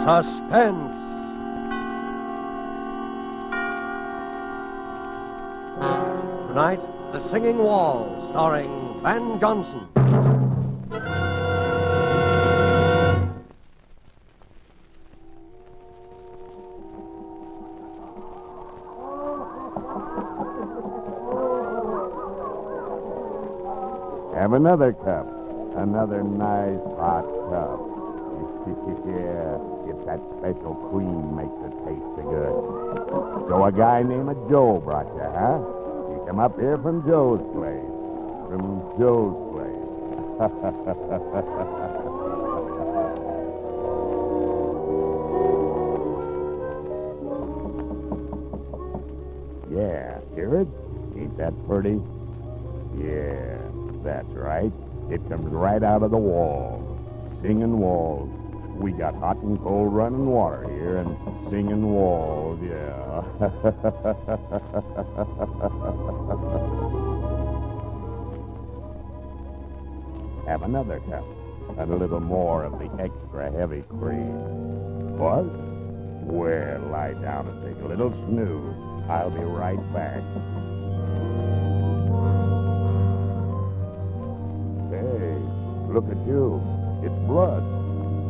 Suspense. Tonight, The Singing Wall, starring Van Johnson. Have another cup. Another nice hot cup. Yeah, it's that special cream makes it taste so good. So a guy named Joe brought you, huh? You come up here from Joe's place. From Joe's place. Yeah, hear it? Ain't that pretty? Yeah, that's right. It comes right out of the walls. Singing walls. We got hot and cold running water here and singing walls, yeah. Have another cup. And a little more of the extra heavy cream. What? Well, lie down and take a little snooze. I'll be right back. Hey, look at you. It's blood.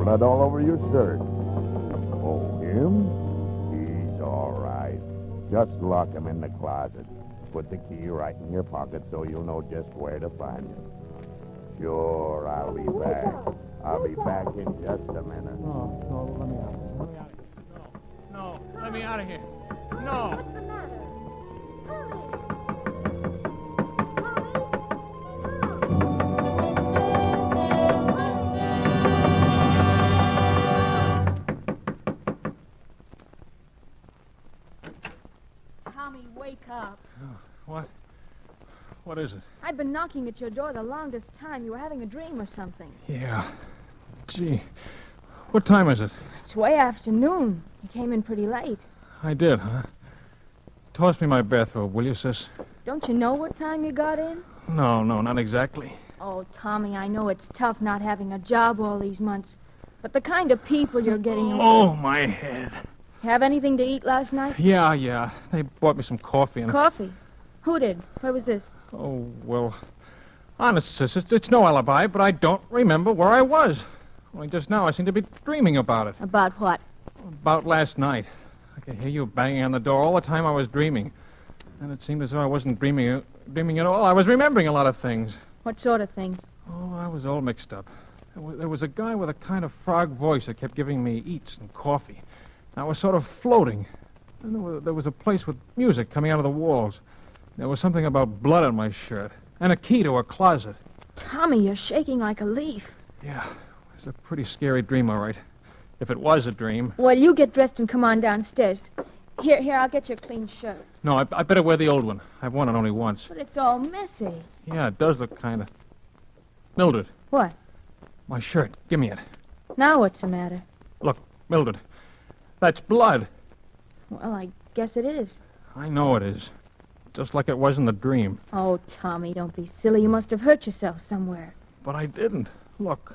Blood all over your shirt. Oh, him? He's all right. Just lock him in the closet. Put the key right in your pocket so you'll know just where to find him. Sure, I'll be back. I'll be back in just a minute. No, let me out. No, let me out of here. No. What's the matter? Tommy, wake up. What? What is it? I've been knocking at your door the longest time. You were having a dream or something. Yeah. Gee. What time is it? It's way afternoon. You came in pretty late. I did, huh? Toss me my bathrobe, will you, sis? Don't you know what time you got in? No, not exactly. Oh, Tommy, I know it's tough not having a job all these months. But the kind of people you're getting... Oh, my head. Have anything to eat last night? Yeah. They bought me some coffee and... Coffee? Who did? Where was this? Oh, well... Honest, sis, it's no alibi, but I don't remember where I was. Only just now I seem to be dreaming about it. About what? About last night. I could hear you banging on the door all the time I was dreaming. And it seemed as though I wasn't dreaming at all. I was remembering a lot of things. What sort of things? Oh, I was all mixed up. There was a guy with a kind of frog voice that kept giving me eats and coffee. I was sort of floating. And there was a place with music coming out of the walls. There was something about blood on my shirt. And a key to a closet. Tommy, you're shaking like a leaf. Yeah, it was a pretty scary dream, all right. If it was a dream. Well, you get dressed and come on downstairs. Here, I'll get you a clean shirt. No, I better wear the old one. I've worn it only once. But it's all messy. Yeah, it does look kind of... Mildred. What? My shirt. Give me it. Now what's the matter? Look, Mildred. That's blood. Well, I guess it is. I know it is. Just like it was in the dream. Oh, Tommy, don't be silly. You must have hurt yourself somewhere. But I didn't. Look.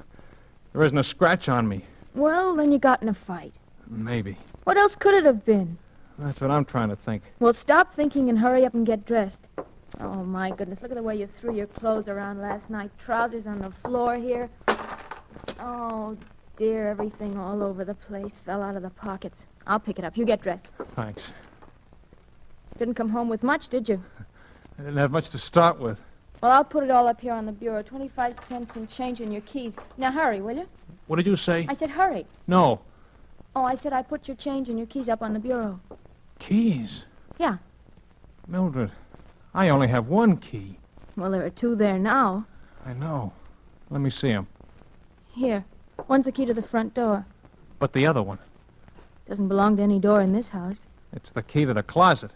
There isn't a scratch on me. Well, then you got in a fight. Maybe. What else could it have been? That's what I'm trying to think. Well, stop thinking and hurry up and get dressed. Oh, my goodness. Look at the way you threw your clothes around last night. Trousers on the floor here. Oh, dear. Everything all over the place. Fell out of the pockets. I'll pick it up. You get dressed. Thanks. Didn't come home with much, did you? I didn't have much to start with. Well, I'll put it all up here on the bureau. 25 cents and change in your keys. Now, hurry, will you? What did you say? I said hurry. No. Oh, I said I put your change and your keys up on the bureau. Keys? Yeah. Mildred, I only have one key. Well, there are two there now. I know. Let me see them. Here. One's the key to the front door. But the other one? Doesn't belong to any door in this house. It's the key to the closet.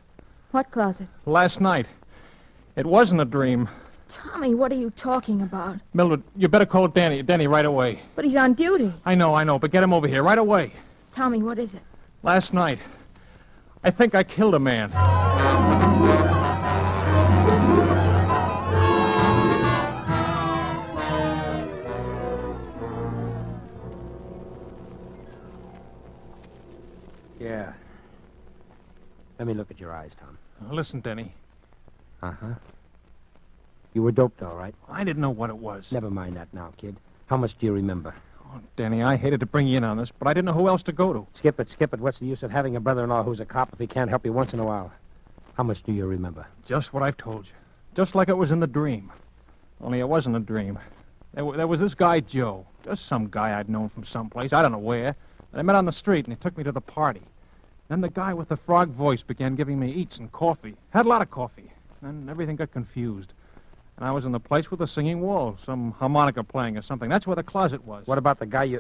What closet? Last night. It wasn't a dream. Tommy, what are you talking about? Mildred, you better call Danny right away. But he's on duty. I know, but get him over here right away. Tommy, what is it? Last night, I think I killed a man. Yeah. Let me look at your eyes, Tom. Listen, Denny. Uh-huh. You were doped, all right. I didn't know what it was. Never mind that now, kid. How much do you remember? Oh, Denny, I hated to bring you in on this, but I didn't know who else to go to. Skip it. What's the use of having a brother-in-law who's a cop if he can't help you once in a while? How much do you remember? Just what I've told you. Just like it was in the dream. Only it wasn't a dream. There was this guy, Joe. Just some guy I'd known from someplace. I don't know where. I met on the street, and he took me to the party. Then the guy with the frog voice began giving me eats and coffee. Had a lot of coffee. Then everything got confused. And I was in the place with the singing wall, some harmonica playing or something. That's where the closet was. What about the guy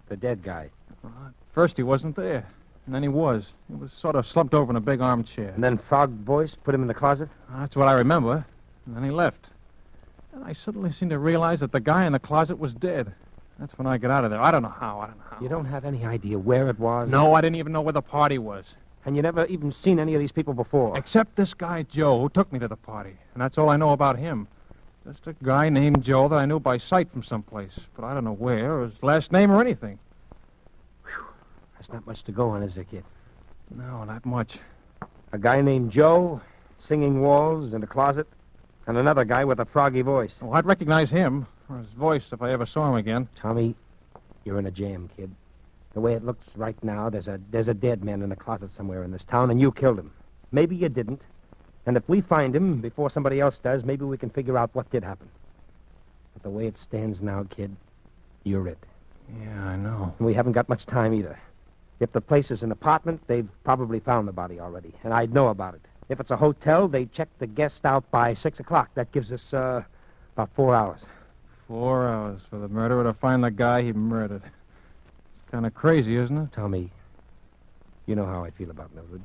the dead guy? At first he wasn't there. And then he was. He was sort of slumped over in a big armchair. And then frog voice put him in the closet? That's what I remember. And then he left. And I suddenly seemed to realize that the guy in the closet was dead. That's when I got out of there. I don't know how. You don't have any idea where it was? No, I didn't even know where the party was. And you never even seen any of these people before? Except this guy, Joe, who took me to the party. And that's all I know about him. Just a guy named Joe that I knew by sight from someplace. But I don't know where, or his last name or anything. Whew. That's not much to go on, is there, kid? No, not much. A guy named Joe, singing walls in a closet, and another guy with a froggy voice. Well, I'd recognize him, or his voice, if I ever saw him again. Tommy, you're in a jam, kid. The way it looks right now, there's a dead man in a closet somewhere in this town, and you killed him. Maybe you didn't. And if we find him before somebody else does, maybe we can figure out what did happen. But the way it stands now, kid, you're it. Yeah, I know. And we haven't got much time either. If the place is an apartment, they've probably found the body already, and I'd know about it. If it's a hotel, they check the guest out by 6 o'clock. That gives us, about 4 hours. 4 hours for the murderer to find the guy he murdered. It's kind of crazy, isn't it? Tommy, you know how I feel about Mildred.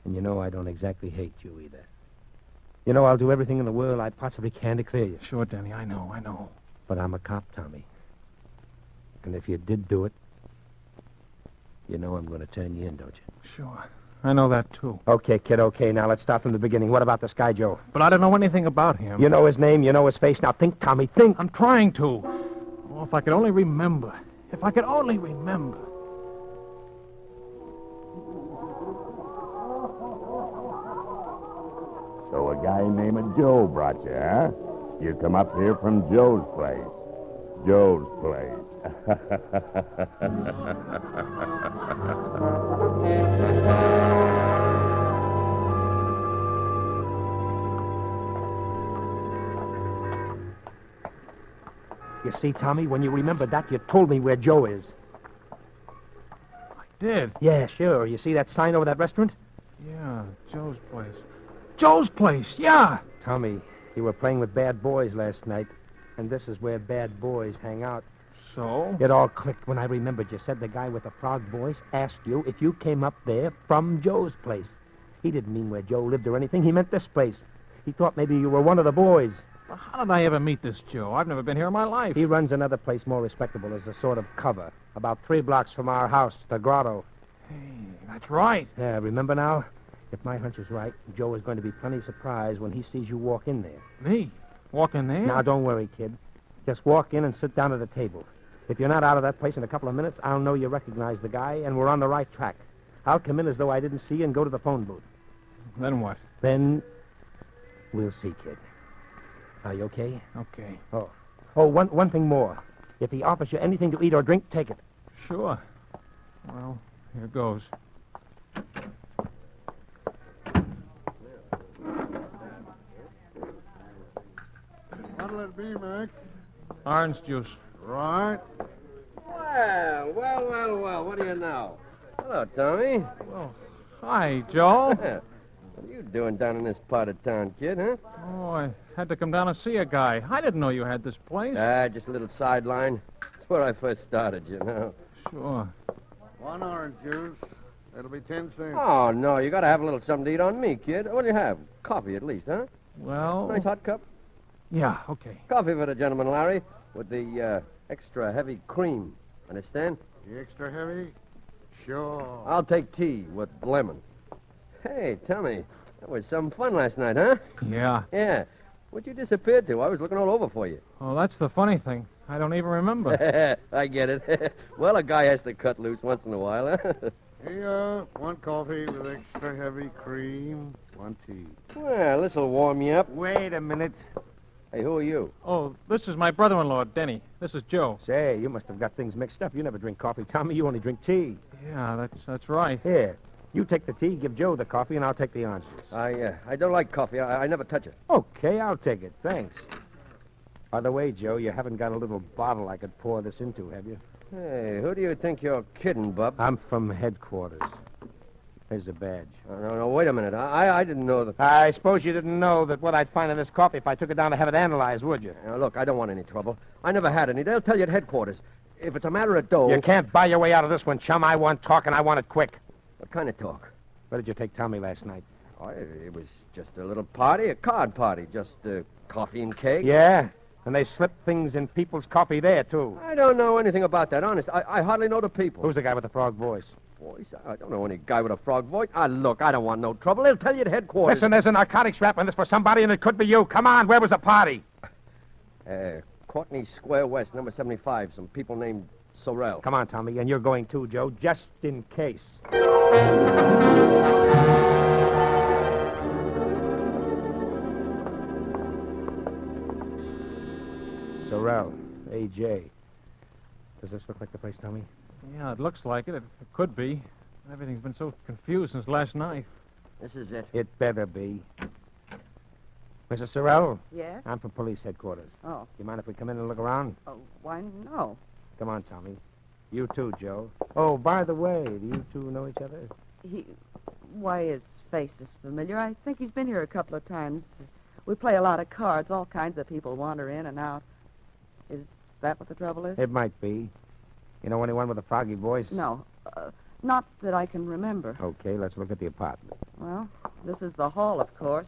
And you know I don't exactly hate you either. You know I'll do everything in the world I possibly can to clear you. Sure, Danny, I know. But I'm a cop, Tommy. And if you did do it, you know I'm going to turn you in, don't you? Sure. I know that, too. Okay, kid, okay. Now let's start from the beginning. What about this guy, Joe? But I don't know anything about him. You know his name, you know his face. Now think, Tommy, think. I'm trying to. Oh, if I could only remember. If I could only remember. So a guy named Joe brought you, huh? You come up here from Joe's place. Joe's place. You see, Tommy, when you remembered that, you told me where Joe is. I did? Yeah, sure. You see that sign over that restaurant? Yeah, Joe's place. Joe's place, yeah! Tommy, you were playing with bad boys last night, and this is where bad boys hang out. So? It all clicked when I remembered you said the guy with the frog voice asked you if you came up there from Joe's place. He didn't mean where Joe lived or anything. He meant this place. He thought maybe you were one of the boys. Well, how did I ever meet this Joe? I've never been here in my life. He runs another place more respectable as a sort of cover, about 3 blocks from our house, the Grotto. Hey, that's right. Yeah, remember now? If my hunch is right, Joe is going to be plenty surprised when he sees you walk in there. Me? Walk in there? Now, don't worry, kid. Just walk in and sit down at a table. If you're not out of that place in a couple of minutes, I'll know you recognize the guy, and we're on the right track. I'll come in as though I didn't see you and go to the phone booth. Then what? Then we'll see, kid. Are you okay? Okay. Oh, one thing more. If he offers you anything to eat or drink, take it. Sure. Well, here goes. What'll it be, Mac? Orange juice. Right. Well, what do you know? Hello, Tommy. Well, hi, Joe. What are you doing down in this part of town, kid, huh? Oh, I had to come down and see a guy. I didn't know you had this place. Just a little sideline. That's where I first started, you know. Sure. 1 orange juice. That'll be 10 cents. Oh, no, you gotta have a little something to eat on me, kid. What do you have? Coffee, at least, huh? Well... Nice hot cup? Yeah, okay. Coffee for the gentleman, Larry, with the, extra heavy cream. Understand? The extra heavy? Sure. I'll take tea with lemon. Hey, Tommy, that was some fun last night, huh? Yeah. Yeah. What'd you disappear to? I was looking all over for you. Well, that's the funny thing. I don't even remember. I get it. Well, a guy has to cut loose once in a while, huh? Here, one coffee with extra heavy cream, one tea. Well, this'll warm you up. Wait a minute. Hey, who are you? Oh, this is my brother-in-law, Denny. This is Joe. Say, you must have got things mixed up. You never drink coffee, Tommy. You only drink tea. Yeah, that's right. Here, you take the tea, give Joe the coffee, and I'll take the orange juice. I don't like coffee. I never touch it. Okay, I'll take it. Thanks. By the way, Joe, you haven't got a little bottle I could pour this into, have you? Hey, who do you think you're kidding, Bub? I'm from headquarters. Here's a badge. No, wait a minute. I didn't know that. I suppose you didn't know that what I'd find in this coffee if I took it down to have it analyzed, would you? Now, look, I don't want any trouble. I never had any. They'll tell you at headquarters. If it's a matter of dough... You can't buy your way out of this one, chum. I want talk, and I want it quick. What kind of talk? Where did you take Tommy last night? Oh, it was just a little party, a card party. Just coffee and cake. Yeah? And they slip things in people's coffee there, too. I don't know anything about that, honest. I hardly know the people. Who's the guy with the frog voice? Voice? I don't know any guy with a frog voice. Look, I don't want no trouble. They'll tell you at headquarters. Listen, there's a narcotics rap on this for somebody, and it could be you. Come on, where was the party? Courtney Square West, number 75. Some people named Sorrell. Come on, Tommy, and you're going too, Joe, just in case. Sorrell, A.J. Does this look like the place, Tommy? Yeah, it looks like it. It could be. Everything's been so confused since last night. This is it. It better be. Mrs. Sorrell, Yes? I'm from police headquarters. Oh, You mind if we come in and look around? why, no. Come on, Tommy. You too, Joe. Oh, by the way, do you two know each other? Why, his face is familiar. I think he's been here a couple of times. We play a lot of cards. All kinds of people wander in and out. Is that what the trouble is? It might be. You know anyone with a froggy voice? No. Not that I can remember. Okay, let's look at the apartment. Well, this is the hall, of course.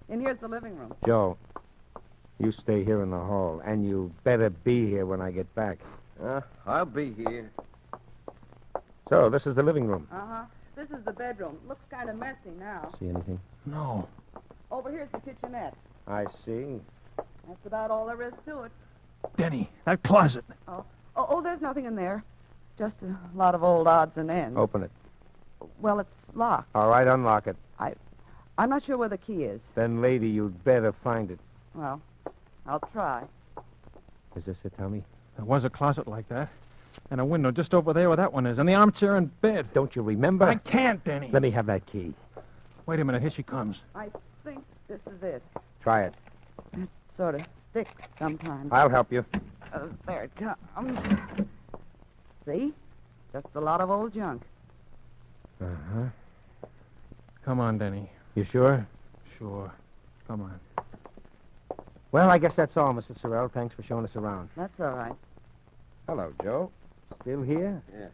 And here's the living room. Joe, you stay here in the hall, and you better be here when I get back. I'll be here. So, this is the living room. Uh-huh. This is the bedroom. Looks kind of messy now. See anything? No. Over here's the kitchenette. I see. That's about all there is to it. Denny, that closet. Oh, there's nothing in there. Just a lot of old odds and ends. Open it. Well, it's locked. All right, unlock it. I'm not sure where the key is. Then, lady, you'd better find it. Well, I'll try. Is this it, Tommy? There was a closet like that. And a window just over there where that one is. And the armchair and bed. Don't you remember? I can't, Denny. Let me have that key. Wait a minute. Here she comes. I think this is it. Try it. It sort of sticks sometimes. I'll help you. There it comes. See? Just a lot of old junk. Uh-huh. Come on, Denny. You sure? Sure. Come on. Well, I guess that's all, Mrs. Sorrell. Thanks for showing us around. That's all right. Hello, Joe. Still here? Yeah.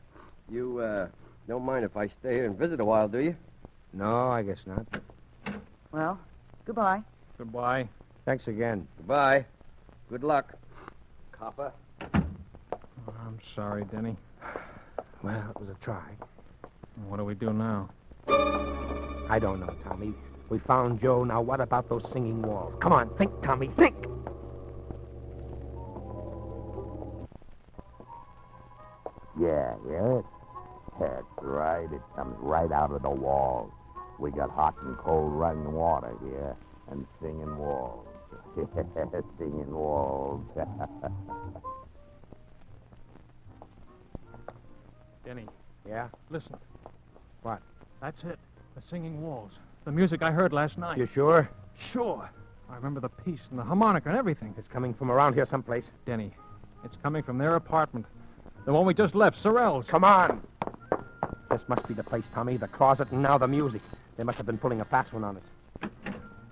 You, don't mind if I stay here and visit a while, do you? No, I guess not. Well, goodbye. Goodbye. Thanks again. Goodbye. Good luck, copper. Oh, I'm sorry, Denny. Well, it was a try. What do we do now? I don't know, Tommy. We found Joe. Now, what about those singing walls? Come on, think, Tommy, think! Yeah. That's right. It comes right out of the walls. We got hot and cold running water here and singing walls. Singing walls. Denny, Yeah? listen. What? That's it. The singing walls. The music I heard last night. You sure? Sure. I remember the piece and the harmonica and everything. It's coming from around here someplace. Denny, it's coming from their apartment. The one we just left, Sorrell's. Come on! This must be the place, Tommy. The closet and now the music. They must have been pulling a fast one on us.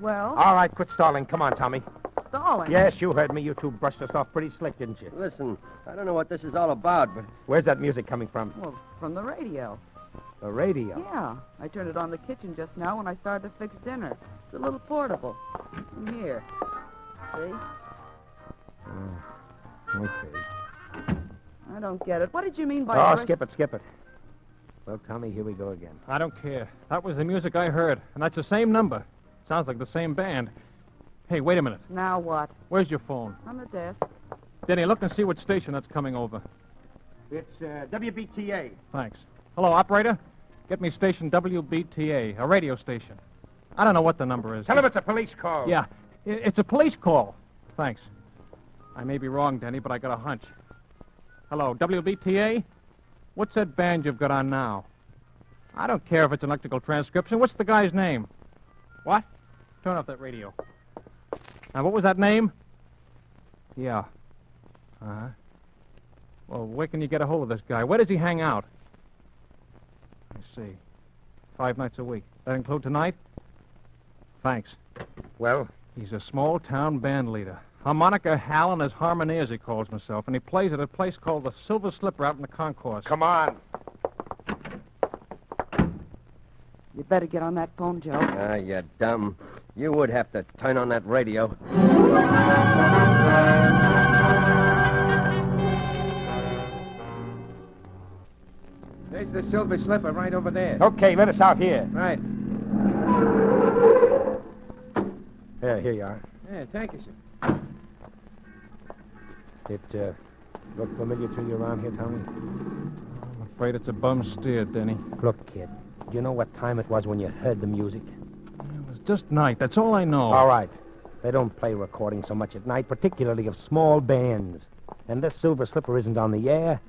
Well, All right, quit stalling. Come on, Tommy. stalling. Yes, you heard me. You two brushed us off pretty slick, didn't you? Listen, I don't know what this is all about, but Where's that music coming from? Well, from the radio. The radio. Yeah. I turned it on the kitchen just now when I started to fix dinner. It's a little portable. And here. See? Okay. I don't get it. What did you mean by... Oh, brush- skip it. Well, Tommy, here we go again. I don't care. That was the music I heard, and that's the same number. Sounds like the same band. Hey, wait a minute. Now what? Where's your phone? On the desk. Denny, look and see what station that's coming over. It's WBTA. Thanks. Hello, operator. Get me station WBTA, a radio station. I don't know what the number is. Tell him it's a police call. Yeah, it's a police call. Thanks. I may be wrong, Denny, but I got a hunch. Hello, WBTA? What's that band you've got on now? I don't care if it's an electrical transcription. What's the guy's name? What? Turn off that radio. Now, what was that name? Yeah. Uh-huh. Well, where can you get a hold of this guy? Where does he hang out? I see. 5 nights a week. That include tonight? Thanks. Well? He's a small-town band leader. Harmonica Hal and his Harmoneers, he calls himself, and he plays at a place called the Silver Slipper out in the concourse. Come on. You'd better get on that phone, Joe. Ah, you dumb. You would have to turn on that radio. There's the Silver Slipper right over there. Okay, let us out here. Right. Here you are. Yeah, thank you, sir. It, look familiar to you around here, Tommy? I'm afraid it's a bum steer, Denny. Look, kid, do you know what time it was when you heard the music? It was just night. That's all I know. All right. They don't play recordings so much at night, particularly of small bands. And this Silver Slipper isn't on the air.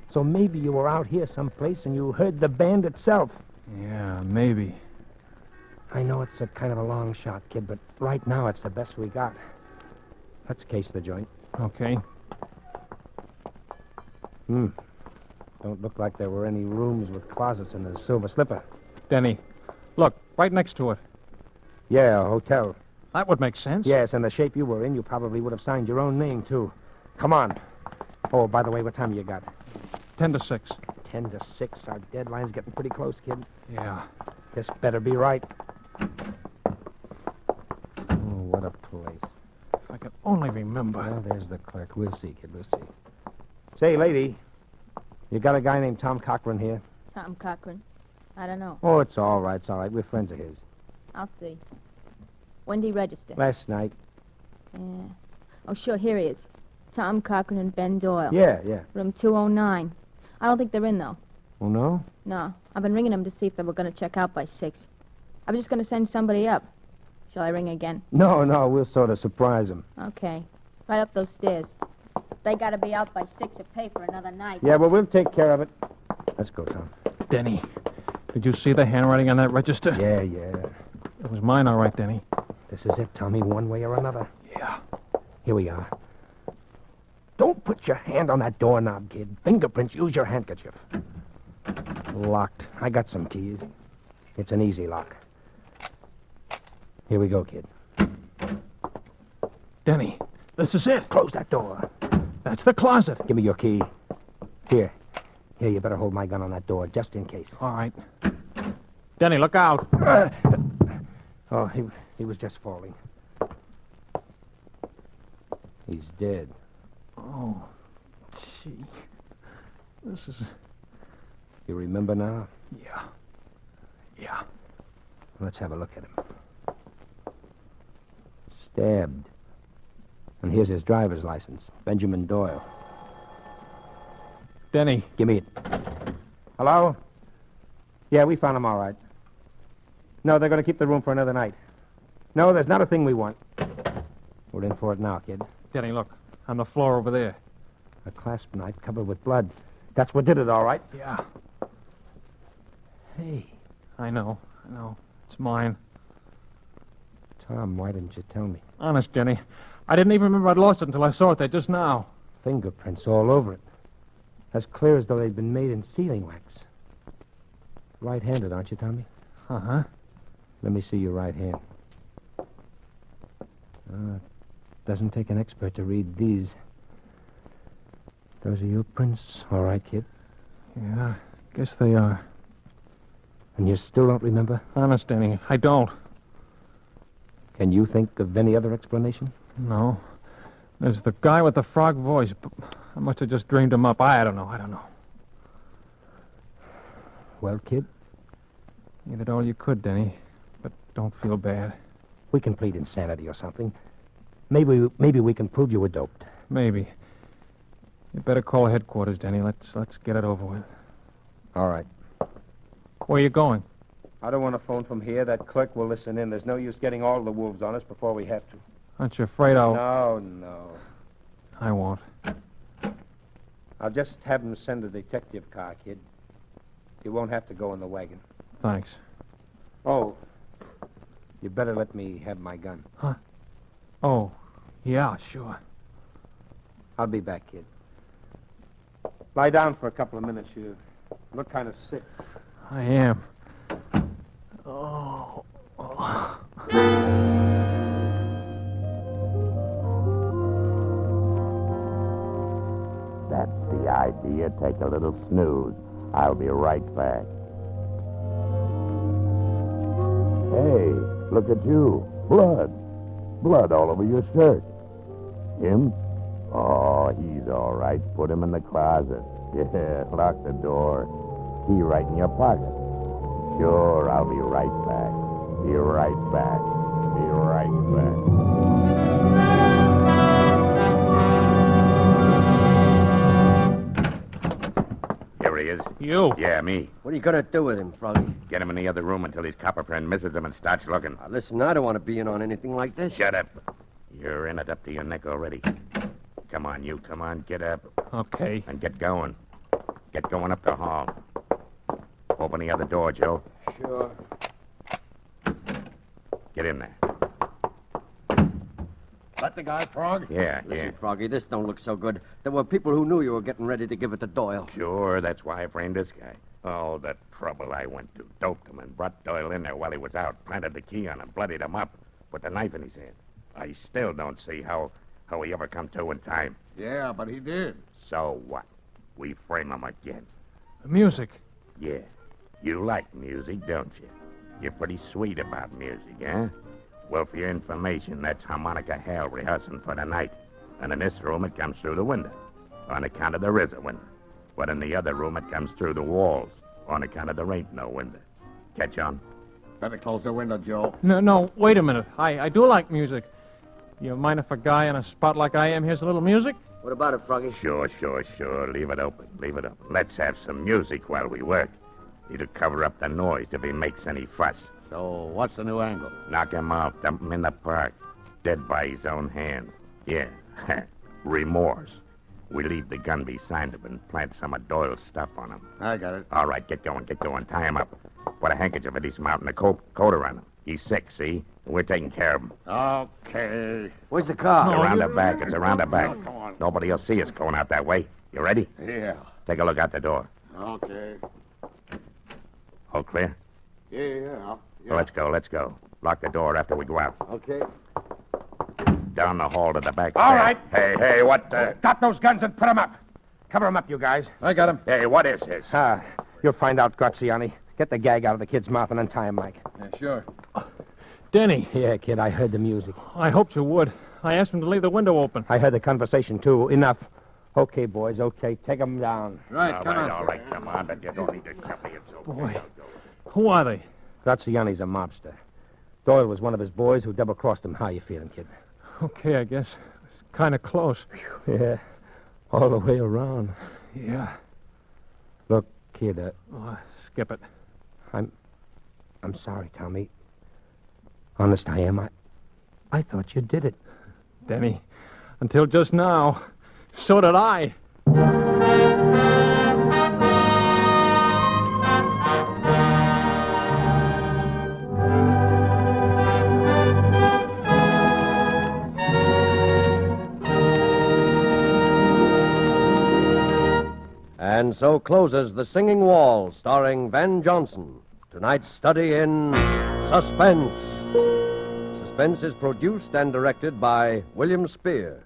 So maybe you were out here someplace and you heard the band itself. Yeah, maybe. I know it's a kind of a long shot, kid, but right now it's the best we got. Let's case the joint. Okay. Don't look like there were any rooms with closets in the Silver Slipper. Denny, look, right next to it. Yeah, a hotel. That would make sense. Yes, and the shape you were in, you probably would have signed your own name, too. Come on. Oh, by the way, what time you got? 10 to 6. 10 to 6. Our deadline's getting pretty close, kid. Yeah. This better be right. Oh, what a place. If I could only remember. Well, there's the clerk. We'll see, kid. We'll see. Say, lady, you got a guy named Tom Cochran here? Tom Cochran. I don't know. Oh, it's all right. It's all right. We're friends of his. I'll see. When did he register? Last night. Yeah. Oh, sure, here he is. Tom Cochran and Ben Doyle. Yeah. Room 209. I don't think they're in, though. Oh, no? No. I've been ringing them to see if they were going to check out by 6. I was just going to send somebody up. Shall I ring again? No. We'll sort of surprise him. Okay. Right up those stairs. They got to be out by 6 or pay for another night. Yeah, well, we'll take care of it. Let's go, Tom. Denny, did you see the handwriting on that register? Yeah. It was mine, all right, Denny. This is it, Tommy, one way or another. Yeah. Here we are. Don't put your hand on that doorknob, kid. Fingerprints, use your handkerchief. Locked. I got some keys. It's an easy lock. Here we go, kid. Denny, this is it. Close that door. That's the closet. Give me your key. Here, you better hold my gun on that door, just in case. All right. Denny, look out. Oh, he was just falling. He's dead. Oh, gee. This is... You remember now? Yeah. Let's have a look at him. Stabbed. And here's his driver's license. Benjamin Doyle. Denny. Give me it. Hello? Yeah, we found him all right. No, they're going to keep the room for another night. No, there's not a thing we want. We're in for it now, kid. Denny, look. On the floor over there. A clasp knife covered with blood. That's what did it, all right. Yeah. Hey, I know. It's mine. Tom, why didn't you tell me? Honest, Denny. I didn't even remember I'd lost it until I saw it there just now. Fingerprints all over it. As clear as though they'd been made in sealing wax. Right-handed, aren't you, Tommy? Uh-huh. Let me see your right hand. Doesn't take an expert to read these. Those are your prints. All right, kid. Yeah, guess they are. And you still don't remember? Honest, Denny, I don't. Can you think of any other explanation? No. There's the guy with the frog voice. But I must have just dreamed him up. I don't know. Well, kid, You did all you could, Denny. But don't feel bad. we can plead insanity or something. Maybe we can prove you were doped. Maybe. You better call headquarters, Denny. Let's get it over with. All right. Where you going? I don't want to phone from here. That clerk will listen in. There's no use getting all the wolves on us before we have to. Aren't you afraid I'll... No. I won't. I'll just have him send a detective car, kid. You won't have to go in the wagon. Thanks. Oh, you better let me have my gun. Huh? Oh, yeah, sure. I'll be back, kid. Lie down for a couple of minutes. You look kind of sick. I am. Oh. That's the idea. Take a little snooze. I'll be right back. Hey, look at you. Blood. Blood all over your shirt. Him? Oh, he's all right. Put him in the closet. Yeah, lock the door. Key right in your pocket. Sure, I'll be right back. Be right back. Be right back. Here he is. You? Yeah, me. What are you going to do with him, Froggy? Get him in the other room until his copper friend misses him and starts looking. Now, listen, I don't want to be in on anything like this. Shut up. You're in it up to your neck already. Come on, you. Come on. Get up. Okay. And get going. Get going up the hall. Open the other door, Joe. Sure. Get in there. That the guy, Frog? Yeah. Listen, Froggy, this don't look so good. There were people who knew you were getting ready to give it to Doyle. Sure, that's why I framed this guy. Oh, the trouble I went to. Doped him and brought Doyle in there while he was out. Planted the key on him, bloodied him up. Put the knife in his hand. I still don't see how he ever come to in time. Yeah, but he did. So what? We frame him again. The music. Yeah. You like music, don't you? You're pretty sweet about music, eh? Well, for your information, that's harmonica hell rehearsing for tonight. And in this room, it comes through the window. On account of there is a window. But in the other room, it comes through the walls. On account of there ain't no window. Catch on? Better close the window, Joe. No, wait a minute. I do like music. You mind if a guy in a spot like I am hears a little music? What about it, Froggy? Sure. Leave it open. Let's have some music while we work. It'll cover up the noise if he makes any fuss. So, what's the new angle? Knock him out, dump him in the park. Dead by his own hand. Yeah. Remorse. We leave the gun beside him and plant some of Doyle's stuff on him. I got it. All right, get going. Tie him up. Put a handkerchief at his mouth and a coat around him. He's sick, see? We're taking care of him. Okay. Where's the car? It's around the back. It's around the back. Come on. Nobody will see us going out that way. You ready? Yeah. Take a look out the door. Okay. All clear? Yeah. Well, let's go. Lock the door after we go out. Okay. Down the hall to the back. All stairs. right. Hey, what the... Drop those guns and put them up. Cover them up, you guys. I got him. Hey, what is this? You'll find out, Graziani. Get the gag out of the kid's mouth and untie him, Mike. Yeah, sure. Denny, Yeah, kid, I heard the music. I hoped you would. I asked him to leave the window open. I heard the conversation, too. Enough. Okay, boys, okay. Take them down. Right, All come right, on. all right, come on, but you don't need to tell me it's okay. Boy. I'll go. Who are they? Graziani's a mobster. Doyle was one of his boys who double-crossed him. How you feeling, kid? Okay, I guess. It's kind of close. Yeah, all the way around. Yeah. Look, kid, Oh, skip it. I'm sorry, Tommy. Honest, I am. I thought you did it. Denny, until just now, so did I. And so closes The Singing Wall, starring Van Johnson. Tonight's study in Suspense. Suspense is produced and directed by William Spear.